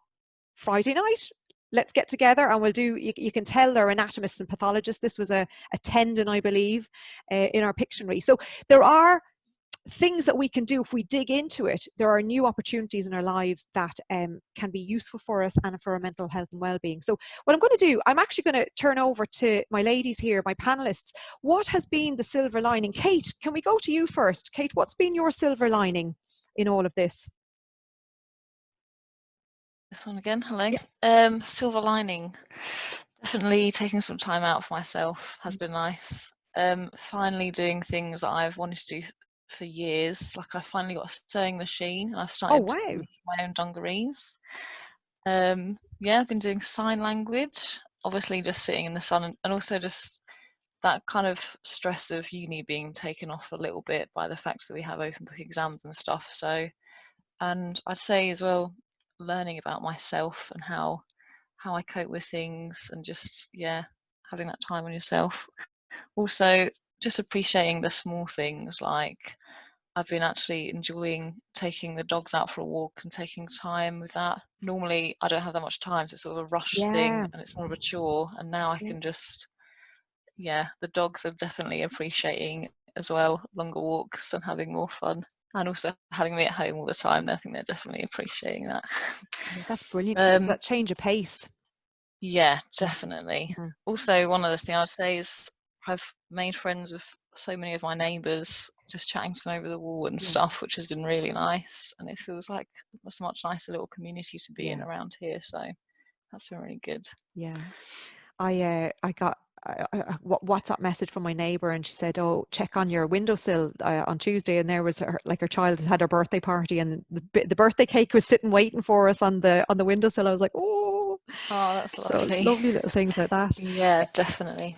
Friday night, let's get together and we'll do, you can tell they're anatomists and pathologists. This was a tendon, I believe, in our Pictionary. So there are things that we can do if we dig into it. There are new opportunities in our lives that can be useful for us and for our mental health and well-being. So what I'm going to do, I'm actually going to turn over to my ladies here, my panelists. What has been the silver lining? Kate, can we go to you first? Kate, what's been your silver lining in all of this? This one again, hello. Yeah. Silver lining, definitely taking some time out for myself has been nice. Finally doing things that I've wanted to do for years. Like I finally got a sewing machine, and I've started making my own dungarees. Yeah, I've been doing sign language, obviously just sitting in the sun, and also just that kind of stress of uni being taken off a little bit by the fact that we have open book exams and stuff. So, and I'd say as well, learning about myself and how I cope with things, and just, yeah, having that time on yourself. Also, just appreciating the small things, like I've been actually enjoying taking the dogs out for a walk and taking time with that. Normally I don't have that much time, so it's sort of a rush thing, and it's more of a chore, and now I can just, yeah, the dogs are definitely appreciating as well longer walks and having more fun, and also having me at home all the time. I think they're definitely appreciating that. Yeah, that's brilliant. It's that change of pace. Yeah, definitely. Mm-hmm. Also, one other thing I'd say is I've made friends with so many of my neighbours, just chatting to them over the wall and stuff, which has been really nice, and it feels like a much nicer little community to be in around here, so that's been really good. Yeah, I got a WhatsApp message from my neighbour, and she said, oh, check on your windowsill on Tuesday, and there was her child had her birthday party, and the birthday cake was sitting waiting for us on the windowsill. I was like, oh, that's lovely. So lovely little things like that. Yeah, definitely.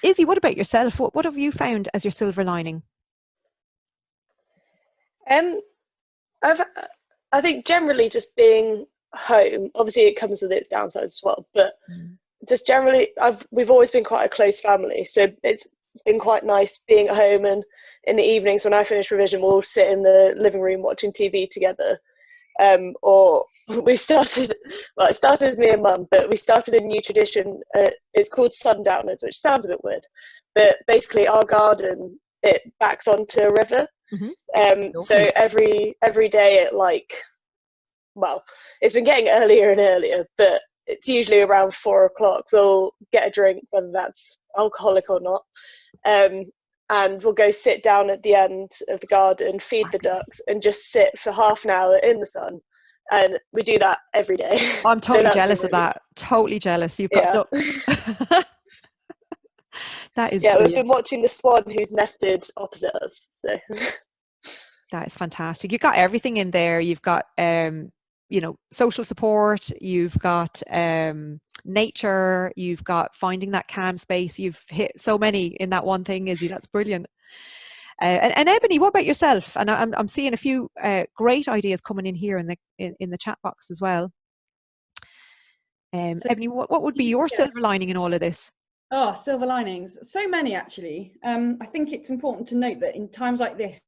Izzy, what about yourself? What have you found as your silver lining? I think generally just being home, obviously it comes with its downsides as well, but just generally we've always been quite a close family, so it's been quite nice being at home, and in the evenings when I finish revision we'll all sit in the living room watching TV together. Or we started, well, it started as me and Mum, but we started a new tradition. It's called Sundowners, which sounds a bit weird, but basically our garden, it backs onto a river. So every day at it's been getting earlier and earlier, but it's usually around 4 o'clock. We'll get a drink, whether that's alcoholic or not, and we'll go sit down at the end of the garden, feed the ducks, and just sit for half an hour in the sun. And we do that every day. I'm totally jealous of that. Totally jealous. You've got ducks. That is brilliant. We've been watching the swan who's nested opposite us. So that is fantastic. You've got everything in there. You've got social support, you've got nature, you've got finding that calm space. You've hit so many in that one thing, Izzy. That's brilliant. And Ebony, what about yourself? And I'm seeing a few great ideas coming in here in the chat box as well. Ebony, what would be your silver lining in all of this? Oh, silver linings. So many, actually. I think it's important to note that in times like this,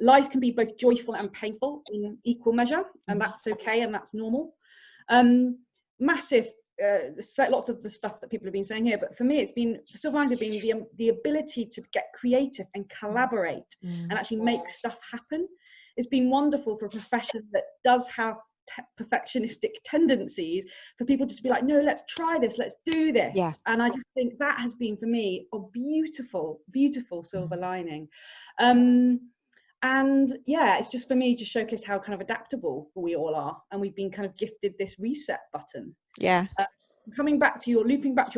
life can be both joyful and painful in equal measure, and that's okay, and that's normal. Massive, lots of the stuff that people have been saying here, but for me, it's been, silver linings have been the ability to get creative and collaborate and actually make stuff happen. It's been wonderful for a profession that does have perfectionistic tendencies, for people just to be like, no, let's try this, let's do this. Yeah. And I just think that has been for me a beautiful, beautiful silver lining. And yeah, it's just for me to showcase how kind of adaptable we all are, and we've been kind of gifted this reset button. Yeah. Looping back to your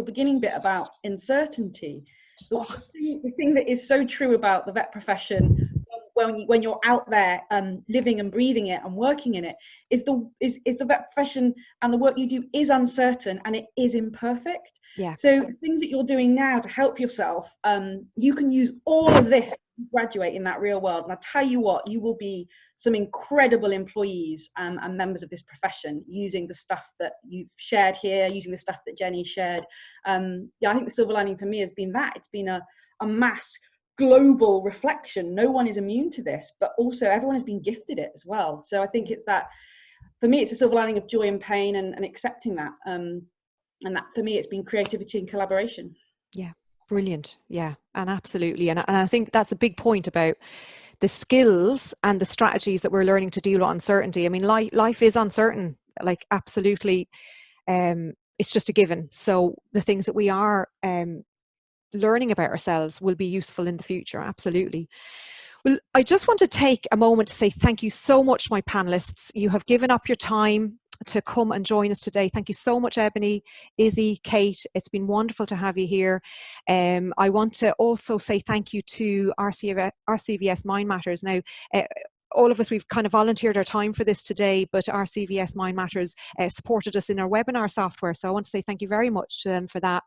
beginning bit about uncertainty, the thing that is so true about the vet profession when you're out there living and breathing it and working in it is the vet profession, and the work you do is uncertain and it is imperfect. Yeah. So the things that you're doing now to help yourself, you can use all of this to graduate in that real world. And I tell you what, you will be some incredible employees and members of this profession using the stuff that you've shared here, using the stuff that Jenny shared. Yeah, I think the silver lining for me has been that it's been a mass global reflection. No one is immune to this, but also everyone has been gifted it as well. So I think it's that, for me, it's a silver lining of joy and pain and accepting that. And that for me, it's been creativity and collaboration. Yeah, brilliant. Yeah, and absolutely. And I think that's a big point about the skills and the strategies that we're learning to deal with uncertainty. I mean, life is uncertain, like absolutely. It's just a given. So the things that we are learning about ourselves will be useful in the future. Absolutely. Well, I just want to take a moment to say thank you so much, my panelists. You have given up your time to come and join us today. Thank you so much, Ebony, Izzy, Kate. It's been wonderful to have you here. I want to also say thank you to RCVS Mind Matters. Now, all of us, we've kind of volunteered our time for this today, but RCVS Mind Matters supported us in our webinar software. So I want to say thank you very much to them for that.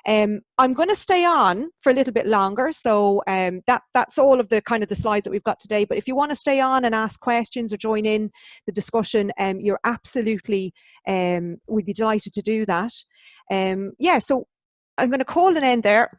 I'm going to stay on for a little bit longer. So that's all of the kind of the slides that we've got today. But if you want to stay on and ask questions or join in the discussion, you're absolutely, we'd be delighted to do that. Yeah, so I'm going to call an end there.